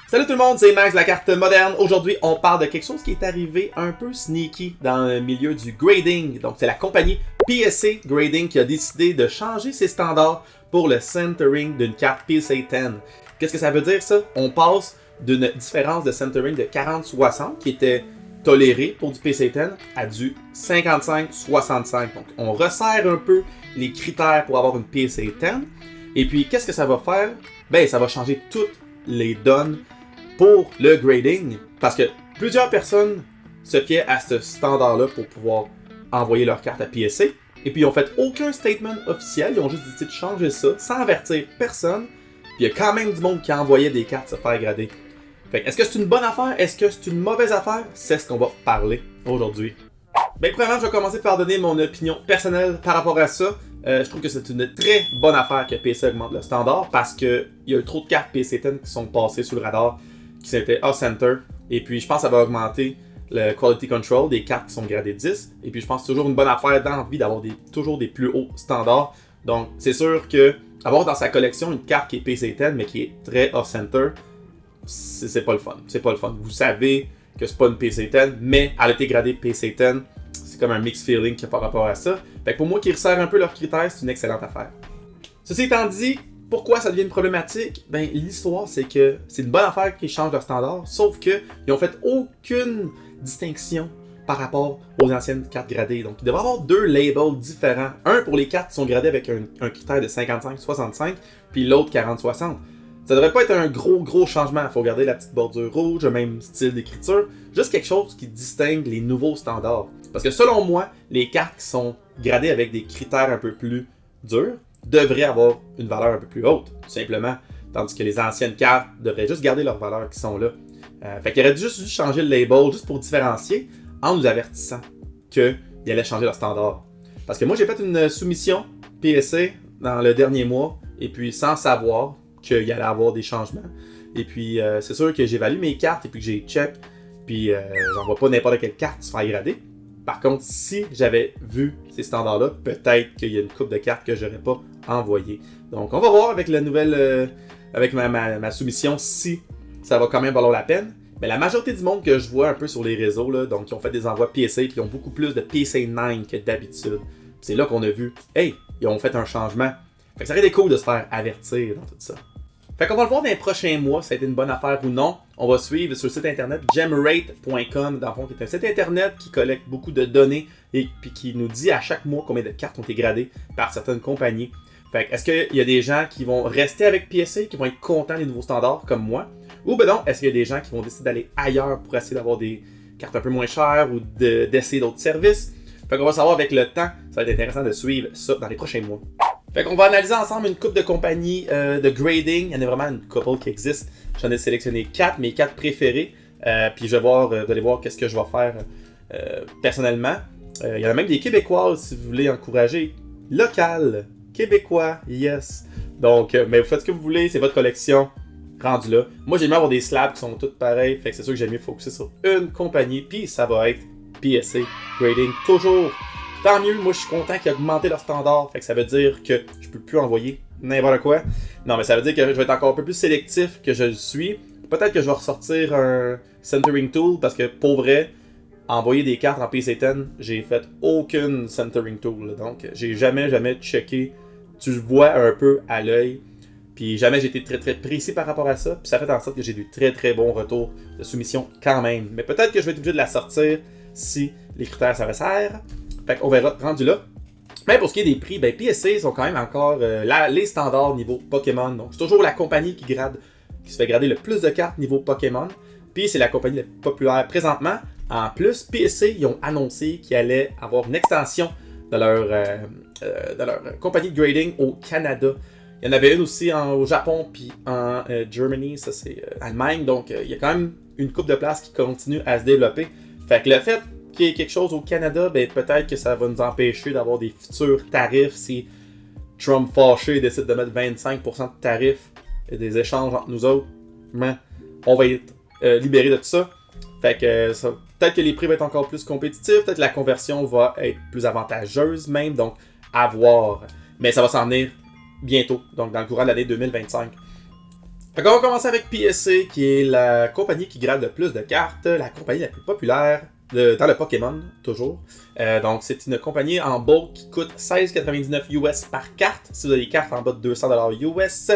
Salut tout le monde, c'est Max de la carte moderne. Aujourd'hui, on parle de quelque chose qui est arrivé un peu sneaky dans le milieu du grading. Donc, c'est la compagnie PSA Grading qui a décidé de changer ses standards pour le centering d'une carte PSA 10. Qu'est-ce que ça veut dire ça? On passe d'une différence de centering de 40-60 qui était tolérée pour du PSA 10 à du 55-65. Donc, on resserre un peu les critères pour avoir une PSA 10. Et puis, qu'est-ce que ça va faire? Ben, ça va changer toutes les donnes pour le grading, parce que plusieurs personnes se fiaient à ce standard-là pour pouvoir envoyer leur carte à PSA, et puis ils n'ont fait aucun statement officiel, ils ont juste décidé de changer ça, sans avertir personne, puis il y a quand même du monde qui envoyait des cartes se faire grader. Fait que, est-ce que c'est une bonne affaire? Est-ce que c'est une mauvaise affaire? C'est ce qu'on va parler aujourd'hui. Ben, premièrement, je vais commencer par donner mon opinion personnelle par rapport à ça. Je trouve que c'est une très bonne affaire que PSA augmente le standard, parce qu'il y a eu trop de cartes PSA 10 qui sont passées sous le radar, qui étaient off-center, et puis je pense que ça va augmenter le quality control des cartes qui sont gradées 10, et puis je pense que c'est toujours une bonne affaire d'envie d'avoir toujours des plus hauts standards. Donc c'est sûr que avoir dans sa collection une carte qui est PSA 10 mais qui est très off-center, c'est pas le fun. C'est pas le fun. Vous savez que c'est pas une PSA 10, mais elle a été gradée PSA 10, c'est comme un mixed feeling qu'il y a par rapport à ça. Fait que pour moi qui resserre un peu leurs critères, c'est une excellente affaire. Ceci étant dit, pourquoi ça devient une problématique? Ben, l'histoire, c'est que c'est une bonne affaire qu'ils changent leur standard, sauf qu'ils n'ont fait aucune distinction par rapport aux anciennes cartes gradées. Donc, il devrait y avoir deux labels différents. Un pour les cartes qui sont gradées avec un critère de 55-65, puis l'autre 40-60. Ça devrait pas être un gros changement. Il faut garder la petite bordure rouge, le même style d'écriture. Juste quelque chose qui distingue les nouveaux standards. Parce que selon moi, les cartes qui sont gradées avec des critères un peu plus durs devraient avoir une valeur un peu plus haute, tout simplement. Tandis que les anciennes cartes devraient juste garder leurs valeurs qui sont là. Fait qu'il aurait juste dû changer le label juste pour différencier en nous avertissant qu'ils allaient changer leur standard. Parce que moi, j'ai fait une soumission PSA dans le dernier mois, et puis sans savoir qu'il allait avoir des changements. Et puis, c'est sûr que j'évalue mes cartes et puis que j'ai check, puis j'envoie pas n'importe quelle carte se faire grader. Par contre, si j'avais vu ces standards-là, peut-être qu'il y a une coupe de cartes que j'aurais pas envoyées. Donc, on va voir avec la nouvelle, avec ma soumission, si ça va quand même valoir la peine. Mais la majorité du monde que je vois un peu sur les réseaux, là, donc qui ont fait des envois PSA et qui ont beaucoup plus de PSA 9 que d'habitude. C'est là qu'on a vu, hey, ils ont fait un changement. Fait que ça aurait été cool de se faire avertir dans tout ça. Fait qu'on va le voir dans les prochains mois, si ça a été une bonne affaire ou non. On va suivre sur le site internet gemrate.com, dans le fond, qui est un site internet qui collecte beaucoup de données et puis qui nous dit à chaque mois combien de cartes ont été gradées par certaines compagnies. Fait que, est-ce qu'il y a des gens qui vont rester avec PSA, qui vont être contents des nouveaux standards, comme moi? Ou ben non, est-ce qu'il y a des gens qui vont décider d'aller ailleurs pour essayer d'avoir des cartes un peu moins chères ou d'essayer d'autres services? Fait qu'on va savoir avec le temps, ça va être intéressant de suivre ça dans les prochains mois. Fait qu'on va analyser ensemble une couple de compagnies de grading. Il y en a vraiment une couple qui existe. J'en ai sélectionné 4, mes 4 préférés. Puis je vais voir, vous allez voir qu'est-ce que je vais faire personnellement. Il y en a même des Québécoises si vous voulez encourager. Local, Québécois, yes. Donc, mais vous faites ce que vous voulez, c'est votre collection. Rendu là. Moi, j'aime bien avoir des slabs qui sont toutes pareilles. Fait que c'est sûr que j'aime mieux focuser sur une compagnie. Puis ça va être PSA Grading toujours. Tant mieux, moi je suis content qu'ils aient augmenté leur standard, fait que ça veut dire que je peux plus envoyer n'importe quoi. Non, mais ça veut dire que je vais être encore un peu plus sélectif que je le suis. Peut-être que je vais ressortir un centering tool, parce que pour vrai, envoyer des cartes en PSA 10, j'ai fait aucune centering tool. Donc j'ai jamais checké. Tu le vois un peu à l'œil. Puis jamais j'ai été très précis par rapport à ça. Puis ça fait en sorte que j'ai du très bons retours de soumission quand même. Mais peut-être que je vais être obligé de la sortir si les critères se resserrent. Fait qu'on verra rendu là. Mais pour ce qui est des prix, ben PSA sont quand même encore les standards niveau Pokémon. Donc c'est toujours la compagnie qui se fait grader le plus de cartes niveau Pokémon. Puis c'est la compagnie la plus populaire présentement. En plus, PSA, ils ont annoncé qu'ils allaient avoir une extension de leur compagnie de grading au Canada. Il y en avait une aussi au Japon puis en Germany, ça c'est Allemagne. Donc il y a quand même une couple de places qui continue à se développer. Fait que le fait qu'il y ait quelque chose au Canada, ben peut-être que ça va nous empêcher d'avoir des futurs tarifs si Trump fâché décide de mettre 25% de tarifs et des échanges entre nous autres. Mais on va être libéré de tout ça. Fait que peut-être que les prix vont être encore plus compétitifs, peut-être que la conversion va être plus avantageuse même, donc à voir. Mais ça va s'en venir bientôt, donc dans le courant de l'année 2025. On va commencer avec PSA, qui est la compagnie qui grade le plus de cartes, la compagnie la plus populaire dans le Pokémon, toujours. Donc, c'est une compagnie en bulk qui coûte 16,99 US par carte, si vous avez des cartes en bas de 200$ US.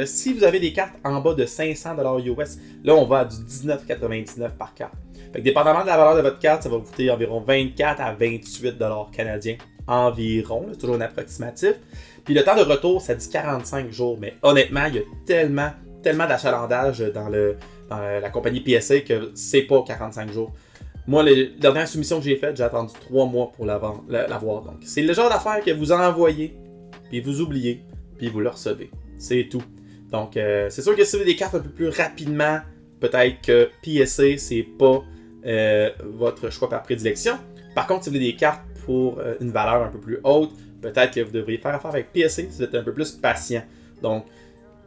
Si vous avez des cartes en bas de 500$ US, là, on va à du 19,99$ par carte. Fait que, dépendamment de la valeur de votre carte, ça va vous coûter environ 24 à 28$ canadiens environ, c'est toujours un approximatif. Puis le temps de retour, ça dit 45 jours, mais honnêtement, il y a tellement d'achalandage dans la compagnie PSA que c'est pas 45 jours. Moi, la dernière soumission que j'ai faite, j'ai attendu 3 mois pour l'avoir. Donc, c'est le genre d'affaire que vous envoyez, puis vous oubliez, puis vous le recevez. C'est tout. Donc, c'est sûr que si vous avez des cartes un peu plus rapidement, peut-être que PSA, c'est pas votre choix par prédilection. Par contre, si vous avez des cartes pour une valeur un peu plus haute, peut-être que vous devriez faire affaire avec PSA si vous êtes un peu plus patient. Donc,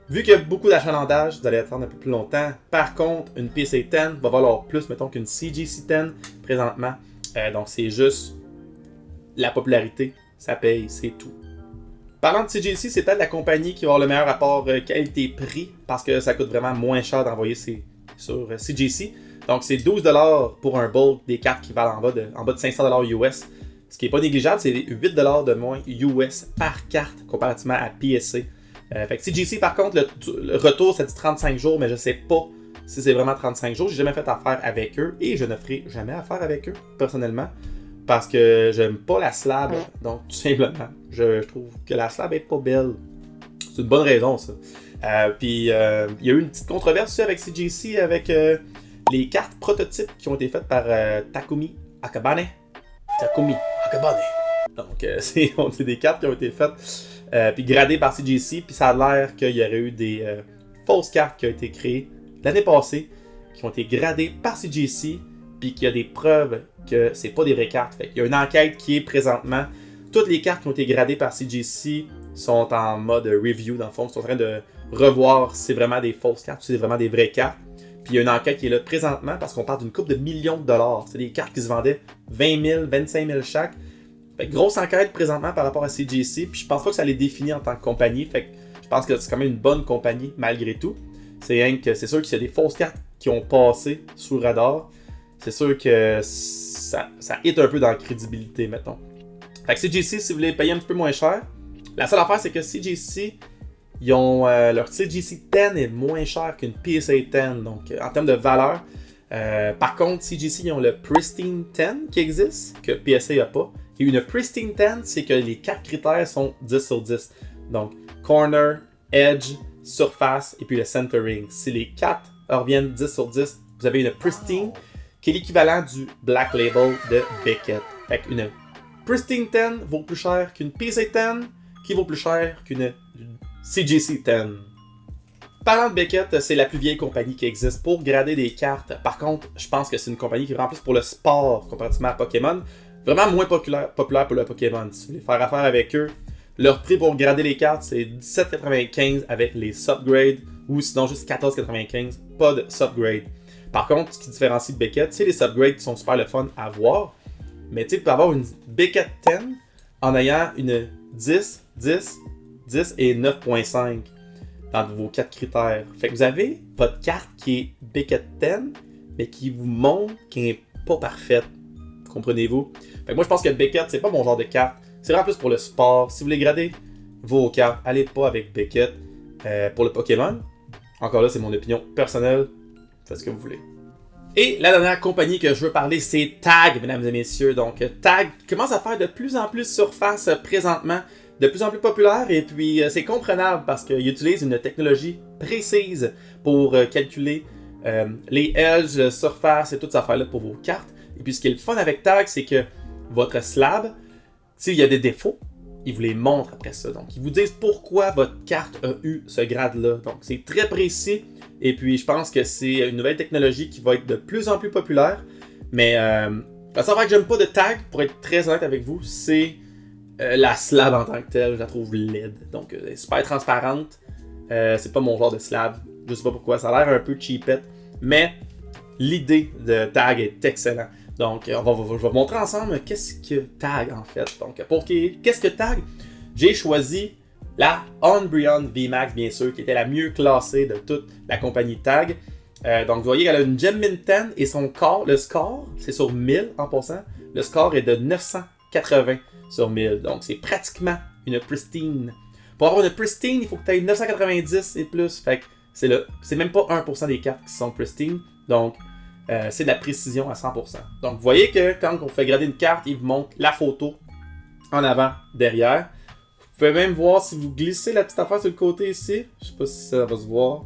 vu qu'il y a beaucoup d'achalandage, vous allez attendre un peu plus longtemps. Par contre, une PSA 10 va valoir plus, mettons, qu'une CGC 10 présentement. Donc, c'est juste la popularité, ça paye, c'est tout. Parlant de CGC, c'est peut-être la compagnie qui va avoir le meilleur rapport qualité-prix parce que ça coûte vraiment moins cher d'envoyer sur CGC. Donc, c'est 12$ pour un bulk des cartes qui valent en bas de 500$ US. Ce qui n'est pas négligeable, c'est 8$ de moins US par carte comparativement à PSA. Fait que CGC, par contre, le retour, ça dit 35 jours, mais je ne sais pas si c'est vraiment 35 jours. J'ai jamais fait affaire avec eux et je ne ferai jamais affaire avec eux, personnellement, parce que j'aime pas la slab. Donc, tout simplement, je trouve que la slab est pas belle. C'est une bonne raison, ça. Puis, il y a eu une petite controverse aussi avec CGC, avec les cartes prototypes qui ont été faites par Takumi Akabane. Donc, c'est des cartes qui ont été faites puis gradées par CGC, puis ça a l'air qu'il y aurait eu des fausses cartes qui ont été créées l'année passée, qui ont été gradées par CGC, puis qu'il y a des preuves que c'est pas des vraies cartes. Fait qu'il y a une enquête qui est présentement. Toutes les cartes qui ont été gradées par CGC sont en mode review, dans le fond. Ils sont en train de revoir si c'est vraiment des fausses cartes ou si c'est vraiment des vraies cartes. Puis il y a une enquête qui est là présentement parce qu'on parle d'une couple de millions de dollars. C'est des cartes qui se vendaient 20 000, 25 000 chaque. Fait que grosse enquête présentement par rapport à CGC. Puis je pense pas que ça les définit en tant que compagnie. Fait que je pense que c'est quand même une bonne compagnie malgré tout. C'est sûr qu'il y a des fausses cartes qui ont passé sous le radar. C'est sûr que ça hit un peu dans la crédibilité, mettons. Fait que CGC, si vous voulez payer un petit peu moins cher, la seule affaire, c'est que CGC, ils ont leur CGC 10 est moins cher qu'une PSA 10, donc en termes de valeur. Par contre, CGC, ils ont le Pristine 10 qui existe, que PSA n'a pas. Et une Pristine 10, c'est que les 4 critères sont 10 sur 10. Donc, corner, edge, surface et puis le centering. Si les 4 reviennent 10 sur 10, vous avez une Pristine qui est l'équivalent du Black Label de Beckett. Fait qu'une Pristine 10 vaut plus cher qu'une PSA 10 qui vaut plus cher qu'une CGC 10. Parlant de Beckett, c'est la plus vieille compagnie qui existe pour grader des cartes. Par contre, je pense que c'est une compagnie qui est vraiment plus pour le sport comparativement à Pokémon. Vraiment moins populaire pour le Pokémon. Si vous voulez faire affaire avec eux, leur prix pour grader les cartes, c'est 17,95$ avec les subgrades ou sinon juste 14,95$, pas de subgrade. Par contre, ce qui différencie de Beckett, c'est les subgrades qui sont super le fun à voir. Mais tu peux avoir une Beckett 10 en ayant une 10, 10, 10 et 9.5 dans vos 4 critères. Fait que vous avez votre carte qui est Beckett 10, mais qui vous montre qu'elle n'est pas parfaite. Comprenez-vous? Fait que moi, je pense que Beckett, c'est pas mon genre de carte. C'est vraiment plus pour le sport. Si vous voulez grader vos cartes, allez pas avec Beckett. Pour le Pokémon, encore là, c'est mon opinion personnelle. Faites ce que vous voulez. Et la dernière compagnie que je veux parler, c'est Tag, mesdames et messieurs. Donc, Tag commence à faire de plus en plus surface présentement, de plus en plus populaire, et puis c'est comprenable parce qu'il utilise une technologie précise pour calculer les edges, surface et toutes ces affaires-là pour vos cartes. Et puis, ce qui est le fun avec Tag, c'est que votre slab, s'il y a des défauts, ils vous les montrent après ça. Donc, ils vous disent pourquoi votre carte a eu ce grade-là. Donc, c'est très précis. Et puis, je pense que c'est une nouvelle technologie qui va être de plus en plus populaire. Mais, la seule affaire que j'aime pas de Tag, pour être très honnête avec vous, c'est la slab en tant que telle. Je la trouve laide. Donc, elle est super transparente. C'est pas mon genre de slab. Je sais pas pourquoi. Ça a l'air un peu cheapette. Mais, l'idée de Tag est excellente. Donc, je vais vous montrer ensemble qu'est-ce que Tag en fait. Donc, qu'est-ce que Tag? J'ai choisi la Umbreon VMAX, bien sûr, qui était la mieux classée de toute la compagnie TAG. Donc, vous voyez qu'elle a une Gem Mint 10 et le score, c'est sur 1000 en passant. Le score est de 980 sur 1000. Donc, c'est pratiquement une pristine. Pour avoir une pristine, il faut que tu aies 990 et plus. Fait que c'est même pas 1% des cartes qui sont pristine. Donc, c'est de la précision à 100%. Donc, vous voyez que quand on fait grader une carte, il vous montre la photo en avant, derrière. Vous pouvez même voir si vous glissez la petite affaire sur le côté ici. Je sais pas si ça va se voir.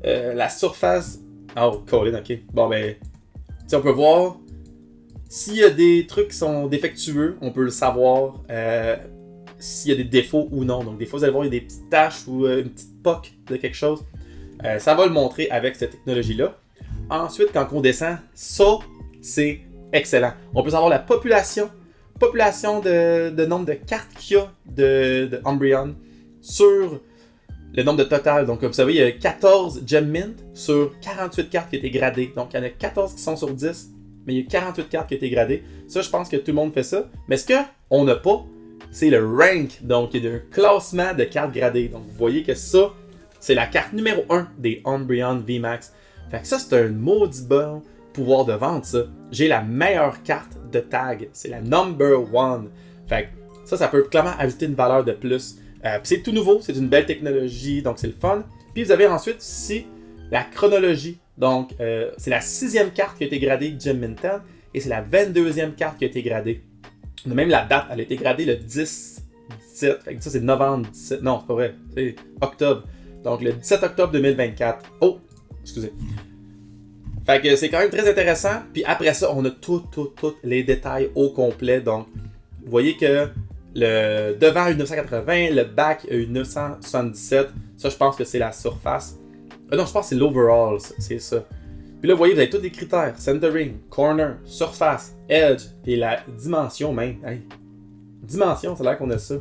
La surface. Oh, Colin, ok. Bon, ben. On peut voir. S'il y a des trucs qui sont défectueux, on peut le savoir. S'il y a des défauts ou non. Donc, des fois, vous allez voir, il y a des petites taches ou une petite poque de quelque chose. Ça va le montrer avec cette technologie-là. Ensuite, quand on descend, ça, c'est excellent. On peut savoir la population de nombre de cartes qu'il y a de Umbreon sur le nombre de total. Donc, comme vous savez, il y a 14 Gem Mint sur 48 cartes qui ont été gradées. Donc, il y en a 14 qui sont sur 10, mais il y a 48 cartes qui ont été gradées. Ça, je pense que tout le monde fait ça. Mais ce qu'on n'a pas, c'est le rank. Donc, il y a un classement de cartes gradées. Donc, vous voyez que ça, c'est la carte numéro 1 des Umbreon VMAX. Fait que ça, c'est un maudit bon pouvoir de vente, ça. J'ai la meilleure carte de tag. C'est la number 1. Fait que ça peut clairement ajouter une valeur de plus. C'est tout nouveau, c'est une belle technologie, donc c'est le fun. Puis vous avez ensuite ici la chronologie. Donc, c'est la 6e carte qui a été gradée Gem Mint 10 et c'est la 22e carte qui a été gradée. On a même la date, elle a été gradée le 10-17. Fait que ça, c'est novembre 17. Non, c'est pas vrai, c'est octobre. Donc, le 17 octobre 2024. Oh, excusez. Fait que c'est quand même très intéressant. Puis après ça, on a tous les détails au complet. Donc, vous voyez que le devant a eu 980, le back a eu 977. Ça, je pense que c'est la surface. Non, je pense que c'est l'overall, c'est ça. Puis là, vous voyez, vous avez tous les critères. Centering, corner, surface, edge, et la dimension même. Hey. Dimension, c'est là qu'on a ça.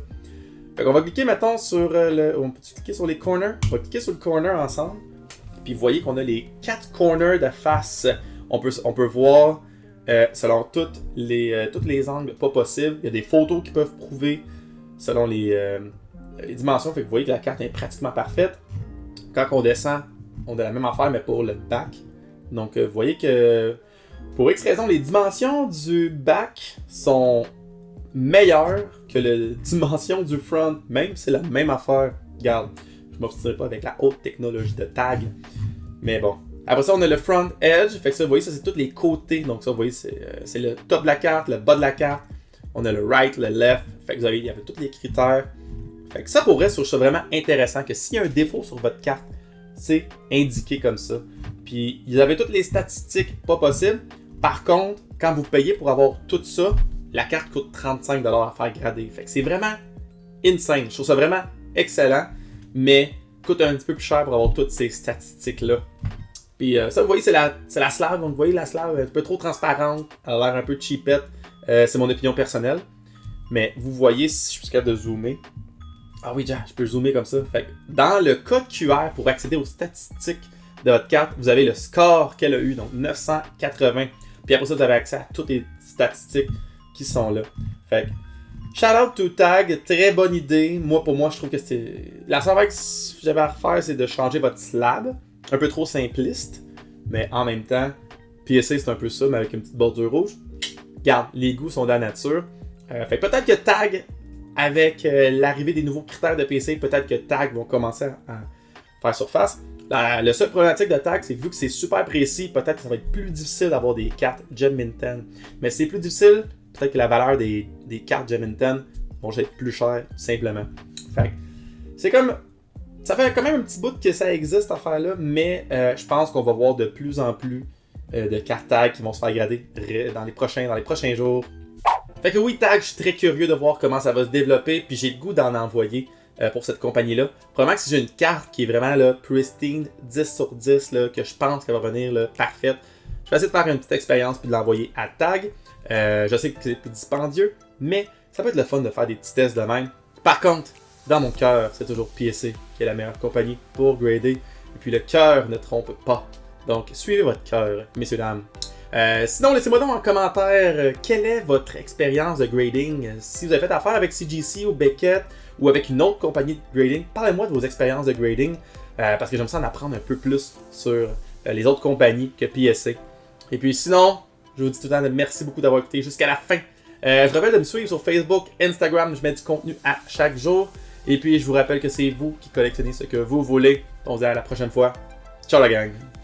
Fait qu'on va cliquer maintenant sur on peut cliquer sur les corners. On va cliquer sur le corner ensemble. Puis vous voyez qu'on a les 4 corners de face. On peut voir selon tous les angles pas possibles. Il y a des photos qui peuvent prouver selon les dimensions. Fait que vous voyez que la carte est pratiquement parfaite. Quand on descend, on a la même affaire, mais pour le back. Donc vous voyez que pour X raison, les dimensions du back sont meilleures que les dimensions du front. Même si c'est la même affaire. Regarde, je m'obstinerai pas avec la haute technologie de tag. Mais bon. Après ça, on a le front edge. Fait que ça, vous voyez, ça c'est tous les côtés. Donc ça, vous voyez, c'est le top de la carte, le bas de la carte. On a le right, le left. Fait que vous avez, il y avait tous les critères. Fait que ça, pour vrai, je trouve ça vraiment intéressant que s'il y a un défaut sur votre carte, c'est indiqué comme ça. Puis, ils avaient toutes les statistiques pas possibles. Par contre, quand vous payez pour avoir tout ça, la carte coûte 35$ à faire grader. Fait que c'est vraiment insane. Je trouve ça vraiment excellent, mais coûte un petit peu plus cher pour avoir toutes ces statistiques-là. Puis ça, vous voyez, c'est la slab. Donc, vous voyez, la slab est un peu trop transparente. Elle a l'air un peu cheapette. C'est mon opinion personnelle. Mais vous voyez, si je suis capable de zoomer. Ah oui, je peux zoomer comme ça. Fait que dans le code QR pour accéder aux statistiques de votre carte, vous avez le score qu'elle a eu, donc 980. Puis après ça, vous avez accès à toutes les statistiques qui sont là. Fait que, shout out to Tag, très bonne idée. Pour moi, je trouve que c'est. La seule chose que j'avais à refaire, c'est de changer votre slab. Un peu trop simpliste, mais en même temps, PSA c'est un peu ça, mais avec une petite bordure rouge. Regarde, les goûts sont de la nature. Fait peut-être que Tag, avec l'arrivée des nouveaux critères de PSA, peut-être que Tag vont commencer à faire surface. Le seul problématique de Tag, c'est que vu que c'est super précis, peut-être que ça va être plus difficile d'avoir des cartes Gem Mint 10. Mais c'est plus difficile, peut-être que la valeur des cartes Gem Mint 10 vont être plus chères, simplement. Fait c'est comme. Ça fait quand même un petit bout que ça existe, cette affaire-là, mais je pense qu'on va voir de plus en plus de cartes Tag qui vont se faire grader dans les prochains jours. Fait que oui, Tag, je suis très curieux de voir comment ça va se développer, puis j'ai le goût d'en envoyer pour cette compagnie-là. Probablement que si j'ai une carte qui est vraiment là, pristine, 10 sur 10, là, que je pense qu'elle va venir là, parfaite, je vais essayer de faire une petite expérience puis de l'envoyer à Tag. Je sais que c'est plus dispendieux, mais ça peut être le fun de faire des petits tests de même. Par contre, dans mon cœur, c'est toujours PSA qui est la meilleure compagnie pour grader. Et puis le cœur ne trompe pas. Donc, suivez votre cœur, messieurs, dames. Sinon, laissez-moi donc en commentaire quelle est votre expérience de grading. Si vous avez fait affaire avec CGC ou Beckett ou avec une autre compagnie de grading, parlez-moi de vos expériences de grading parce que j'aime ça en apprendre un peu plus sur les autres compagnies que PSA. Et puis sinon, je vous dis tout le temps merci beaucoup d'avoir écouté jusqu'à la fin. Je vous rappelle de me suivre sur Facebook, Instagram, je mets du contenu à chaque jour. Et puis je vous rappelle que c'est vous qui collectionnez ce que vous voulez. On se dit à la prochaine fois. Ciao la gang!